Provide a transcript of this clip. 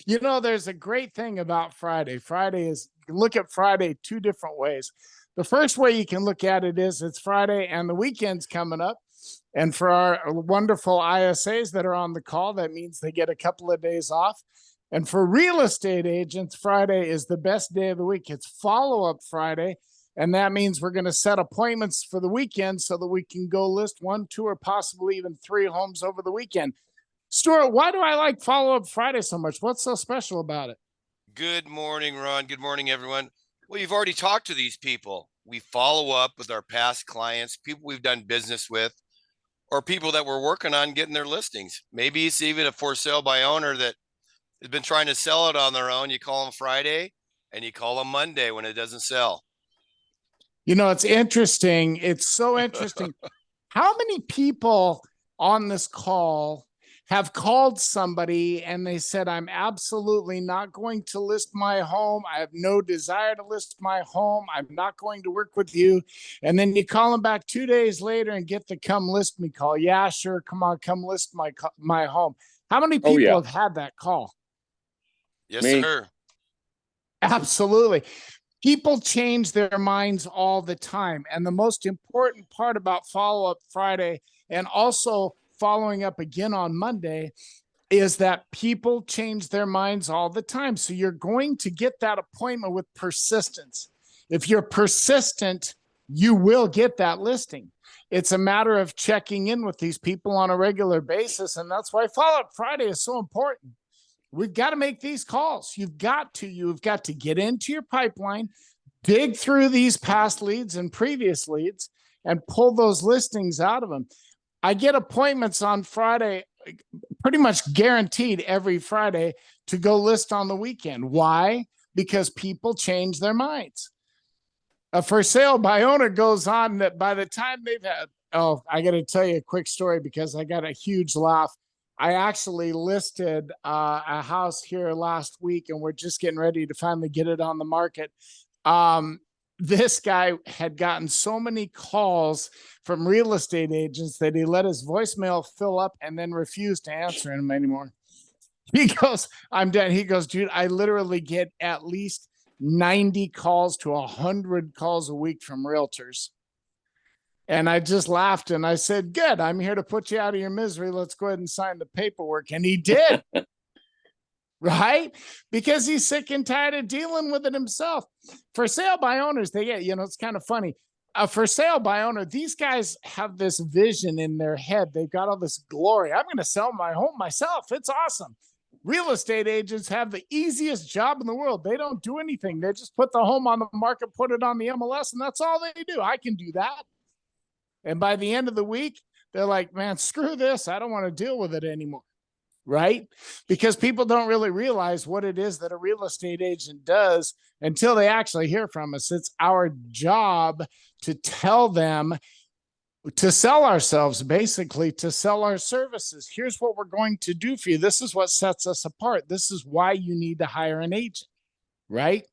There's a great thing about Friday. Friday is, you can look at Friday two different ways. The first way you can look at it is it's Friday and the weekend's coming up. And for our wonderful ISAs that are on the call, that means they get a couple of days off. And for real estate agents, Friday is the best day of the week. It's follow-up Friday. And that means we're going to set appointments for the weekend so that we can go list 1, 2, or possibly even 3 homes over the weekend. Stuart, why do I like follow-up Friday so much? What's so special about it? Good morning, Ron. Good morning, everyone. Well, you've already talked to these people. We follow up with our past clients, people we've done business with, or people that we're working on getting their listings. Maybe it's even a for sale by owner that has been trying to sell it on their own. You call them Friday and you call them Monday when it doesn't sell. It's interesting. It's so interesting. How many people on this call have called somebody and they said, I'm absolutely not going to list my home. I have no desire to list my home. I'm not going to work with you. And then you call them back 2 days later and get the come list me call. Yeah, sure. Come on, come list my home. How many people have had that call? Yes, sir. Absolutely. People change their minds all the time. And the most important part about follow-up Friday and also following up again on Monday is that people change their minds all the time. So you're going to get that appointment with persistence. If you're persistent, you will get that listing. It's a matter of checking in with these people on a regular basis. And that's why follow-up Friday is so important. We've got to make these calls. You've got to get into your pipeline, dig through these past leads and previous leads, and pull those listings out of them. I get appointments on Friday, pretty much guaranteed every Friday, to go list on the weekend. Why? Because people change their minds. A for sale by owner goes on that by the time they've had, I got to tell you a quick story because I got a huge laugh. I actually listed a house here last week, and we're just getting ready to finally get it on the market. This guy had gotten so many calls from real estate agents that he let his voicemail fill up and then refused to answer him anymore. He goes, I'm done. He goes, dude, I literally get at least 90 calls to 100 calls a week from realtors. And I just laughed and I said, good, I'm here to put you out of your misery. Let's go ahead and sign the paperwork. And he did. Right? Because he's sick and tired of dealing with it himself. For sale by owners, they get, it's kind of funny. For sale by owner, these guys have this vision in their head. They've got all this glory. I'm going to sell my home myself. It's awesome. Real estate agents have the easiest job in the world. They don't do anything. They just put the home on the market, put it on the MLS, and that's all they do. I can do that. And by the end of the week, they're like, man, screw this. I don't want to deal with it anymore. Right? Because people don't really realize what it is that a real estate agent does until they actually hear from us. It's our job to tell them to sell ourselves, basically to sell our services. Here's what we're going to do for you. This is what sets us apart. This is why you need to hire an agent. Right?